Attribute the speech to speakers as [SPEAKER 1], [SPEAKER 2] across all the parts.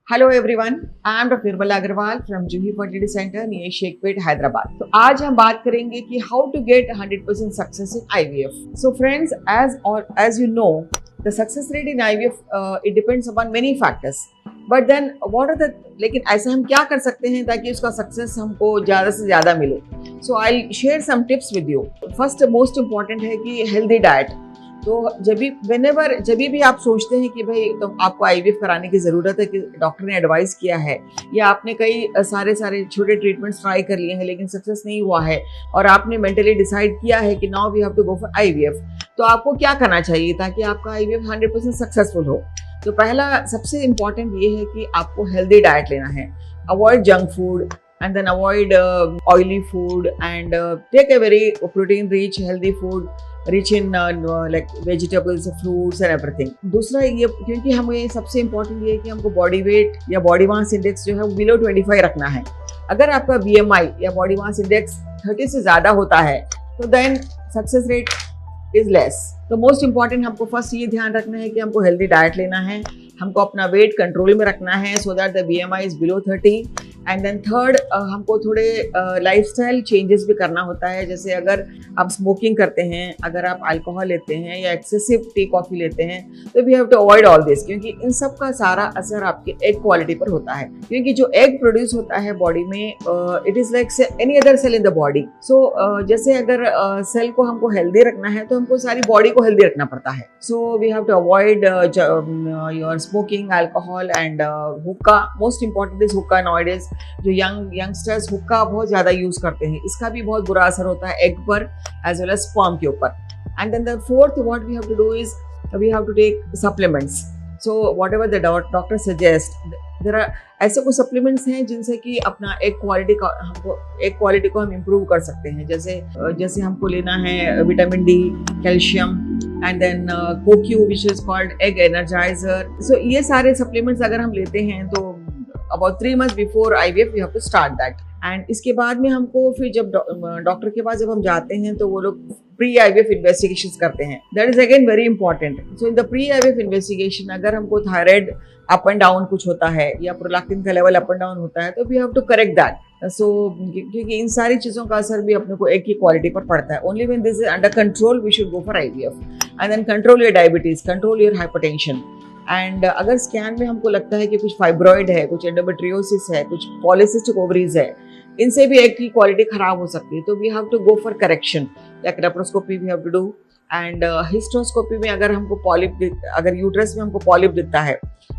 [SPEAKER 1] Hello everyone, I am doctor Nirmala Agarwal from Juhi Fertility Centre near Shaikpet Hyderabad. तो आज हम बात करेंगे कि how to get 100% success in IVF. So friends, as you know, the success rate in IVF it depends upon many factors. But then what are the लेकिन ऐसा हम क्या कर सकते हैं ताकि उसका सक्सेस हमको ज़्यादा से ज़्यादा मिले। So I share some tips with you. First most important है कि हेल्दी डाइट। तो जब भी आप सोचते हैं कि भाई तो आपको आईवीएफ कराने की ज़रूरत है, कि डॉक्टर ने एडवाइस किया है या आपने कई सारे छोटे ट्रीटमेंट्स ट्राई कर लिए हैं लेकिन सक्सेस नहीं हुआ है और आपने मेंटली डिसाइड किया है कि now we have to go for IVF, तो आपको क्या करना चाहिए ताकि आपका आईवीएफ 100% सक्सेसफुल हो। तो पहला सबसे इम्पॉर्टेंट ये है कि आपको हेल्दी डाइट लेना है। Avoid junk food and then avoid oily food and take a very protein rich healthy food rich in like vegetables, fruits and everything। दूसरा ये, क्योंकि हमें सबसे इम्पोर्टेंट ये है कि हमको बॉडी वेट या बॉडी मास इंडेक्स जो है वो बिलो 25 रखना है। अगर आपका BMI या बॉडी मास इंडेक्स 30 से ज़्यादा होता है तो then success rate is less. तो मोस्ट इम्पॉर्टेंट हमको फर्स्ट ये ध्यान रखना है कि हमको हेल्दी डाइट लेना है, हमको अपना वेट कंट्रोल में रखना है so that the BMI is below 30। And then third, हमको थोड़े लाइफस्टाइल चेंजेस भी करना होता है। जैसे अगर आप स्मोकिंग करते हैं, अगर आप अल्कोहल लेते हैं या एक्सेसिव टी कॉफ़ी लेते हैं, तो we have to avoid all this, क्योंकि इन सब का सारा असर आपके एग क्वालिटी पर होता है। क्योंकि जो एग प्रोड्यूस होता है बॉडी में, it is like any other cell in the body. So जैसे अगर सेल को हमको हेल्दी रखना है तो हमको सारी बॉडी को हेल्दी रखना पड़ता है। So we have to avoid your smoking, alcohol and hookah. Most important is hookah. Nowadays जो यंगस्टर्स हुक्का बहुत ज़्यादा यूज़ करते हैं, इसका भी बहुत बुरा असर होता है एग पर एज वेल एज स्पर्म के ऊपर। And then the fourth what we have to do is we have to take supplements. So what the doctor suggest, there are ऐसे कुछ सप्लीमेंट्स हैं जिनसे कि अपना एग क्वालिटी को हम इम्प्रूव कर सकते हैं। जैसे हमको लेना है vitamin D, calcium and then CoQ which is called egg energiser. So ये सारे सप्लीमेंट्स अगर हम लेते हैं तो about 3 months before IVF we have to start that। And इसके बाद में हमको फिर जब डॉक्टर के पास जब हम जाते हैं तो वो लोग प्री आईवीएफ इन्वेस्टिगेशन करते हैं। That is again very important. So in the pre IVF investigation अगर हमको थायराइड अप एंड डाउन कुछ होता है या प्रोलैक्टिन का लेवल अप एंड डाउन होता है तो we have to correct that. So क्योंकि इन सारी चीज़ों का असर भी अपने को एग की क्वालिटी पर पड़ता है। Only when this is under control we should go for IVF. And then control your diabetes, control your hypertension. And अगर स्कैन में हमको लगता है कि कुछ फाइब्रॉइड है, कुछ एंडोमेट्रियोसिस है, कुछ पॉलीसिस्टिक ओवरीज है, इनसे भी एग की क्वालिटी खराब हो सकती है। तो we have to go for correction. Like laparoscopy we have to do and hysteroscopy में अगर हमको अगर यूट्रस में हमको पॉलिप दिखता है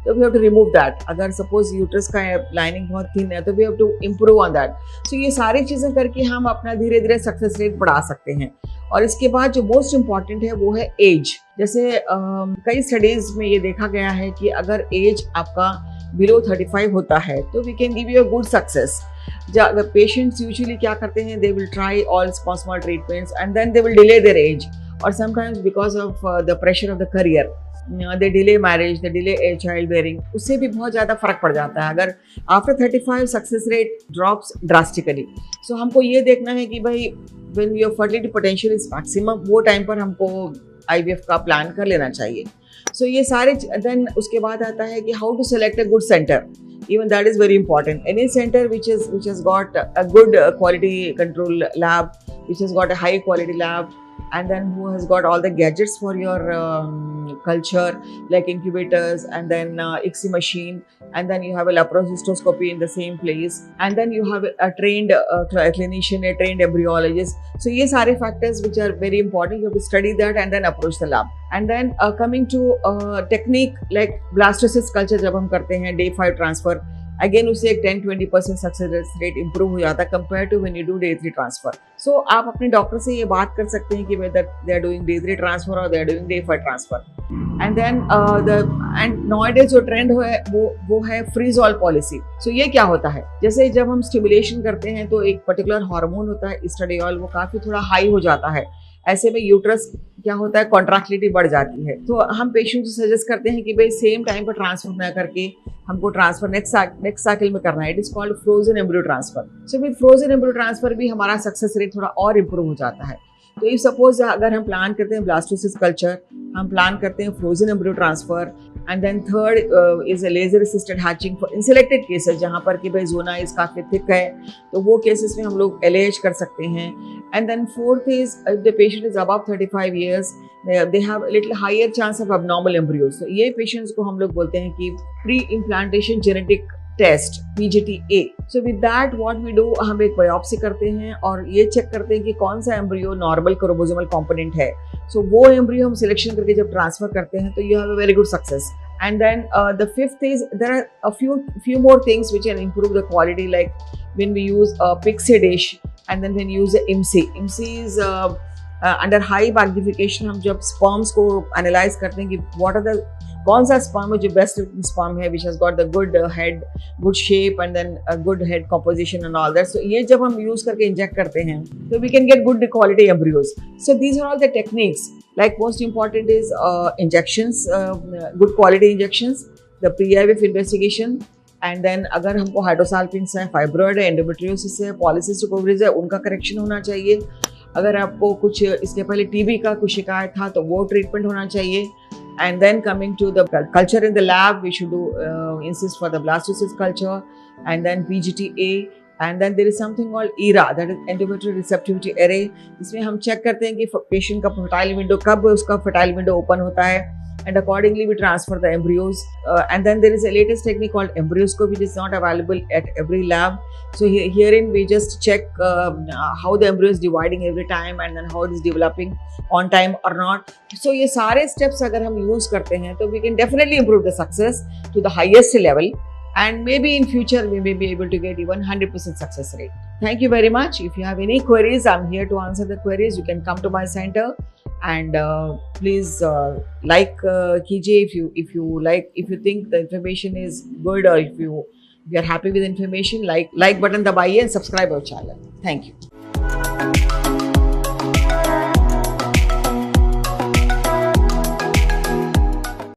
[SPEAKER 1] तो we have to remove that. अगर सपोज यूट्रस का लाइनिंग बहुत थिन है तो we have to improve on that. So ये सारी चीज़ें करके हम अपना धीरे धीरे सक्सेस रेट बढ़ा सकते हैं। और इसके बाद जो मोस्ट इम्पॉर्टेंट है वो है एज। जैसे कई स्टडीज में ये देखा गया है कि अगर एज आपका बिलो 35 होता है तो we can give you a good success. Patients usually क्या करते हैं, they will try all small treatments and then they will delay their age, और sometimes because of the pressure of the career they delay marriage, they delay child bearing. उससे भी बहुत ज़्यादा फर्क पड़ जाता है। अगर after 35 success rate drops drastically. So हमको ये देखना है कि भाई when your fertility potential is maximum, वो टाइम पर हमको आईवीएफ का प्लान कर लेना चाहिए। सो ये सारे देन उसके बाद आता है कि how to select a good centre. Even that is very important. Any center which has got a good quality control lab, which has got a high quality lab, and then who has got all the gadgets for your culture like incubators and then ICSI machine, and then you have a laparoscopy in the same place, and then you have a trained clinician, a trained embryologist. So ये सारे factors which are very important, you have to study that and then approach the lab. And then coming to technique like blastocyst culture जब हम करते हैं day 5 transfer, again उससे एक 10-20% success rate improve हो जाता है compare to when you do day 3 transfer. So आप अपने डॉक्टर से ये बात कर सकते हैं कि whether they are doing day 3 transfer और they are doing day 5 transfer. And then and nowadays जो ट्रेंड है वो है फ्रीज ऑल पॉलिसी। सो ये क्या होता है, जैसे जब हम स्टिमुलेशन करते हैं तो एक पर्टिकुलर हार्मोन होता है एस्ट्राडियोल, वो काफ़ी थोड़ा हाई हो जाता है। ऐसे में यूट्रस क्या होता है, कॉन्ट्रैक्टिलिटी बढ़ जाती है। तो हम पेशेंट को सजेस्ट करते हैं कि भाई सेम टाइम पर ट्रांसफर ना करके हमको ट्रांसफर नेक्स्ट साइकिल में करना है। It is called frozen embryo transfer. So with frozen embryo transfer भी हमारा सक्सेस रेट थोड़ा और इम्प्रूव हो जाता है। तो इफ सपोज अगर हम प्लान करते हैं ब्लास्टोसिस्ट कल्चर हम प्लान करते हैं frozen embryo transfer. And then third is a laser assisted hatching for in selected cases, जहाँ पर कि भाई जोना इस काफ़ी थिक है, तो वो केसेस में हम लोग LAH कर सकते हैं। And then fourth is if the patient is above 35 years, they have a little higher chance of abnormal embryos. तो ये पेशेंट्स को हम लोग बोलते हैं कि preimplantation genetic test PGT-A. So with that what we do, हम एक बायोप्सी करते हैं और ये चेक करते हैं कि कौन सा एम्ब्रियो नॉर्मल क्रोमोसोमल कंपोनेंट है। सो वो एम्ब्रियो हम सिलेक्शन करके जब ट्रांसफर करते हैं तो you have a very good success. And then the fifth is there are a few more things which can improve the quality, like when we use Pixie dish and then when we use IMSI. IMSI is under high magnification हम जब sperms को analyse करते हैं कि what are the कौन सा sperm है जो बेस्ट स्पर्म है which has got the good head, good shape and then good head composition and all that. So ये जब हम यूज करके इंजेक्ट करते हैं तो we can get good quality embryos. So these are all the techniques. Like most important is injections, good quality injections, the pre-IVF investigation, and then अगर हमको हाइड्रोसाल्पिन्स है, फाइब्रॉइड है, एंडोमेट्रियोसिस है, पॉलीसिस्टिक ओवरीज है, उनका करेक्शन होना चाहिए। अगर आपको कुछ इसके पहले TB का कुछ शिकायत था तो वो ट्रीटमेंट होना चाहिए। And then coming to the culture in the lab, we should do insist for the blastocyst culture and then PGT-A, and then there is something called ERA, that is endometrial receptivity array, जिसमें हम check करते हैं कि patient का fertile window कब उसका fertile window open होता है, and accordingly we transfer the embryos. And then there is a latest technique called embryoscopy, which is not available at every lab. So herein we just check how the embryo is dividing every time and then how it is developing on time or not. So ये सारे steps अगर हम use करते हैं तो we can definitely improve the success to the highest level, and maybe in future we may be able to get even 100% success rate. Thank you very much. If you have any queries, I'm here to answer the queries. You can come to my center. And please like कीजिए if you think the information is good, or if you are happy with information, like button दबाइए and subscribe our channel. Thank you.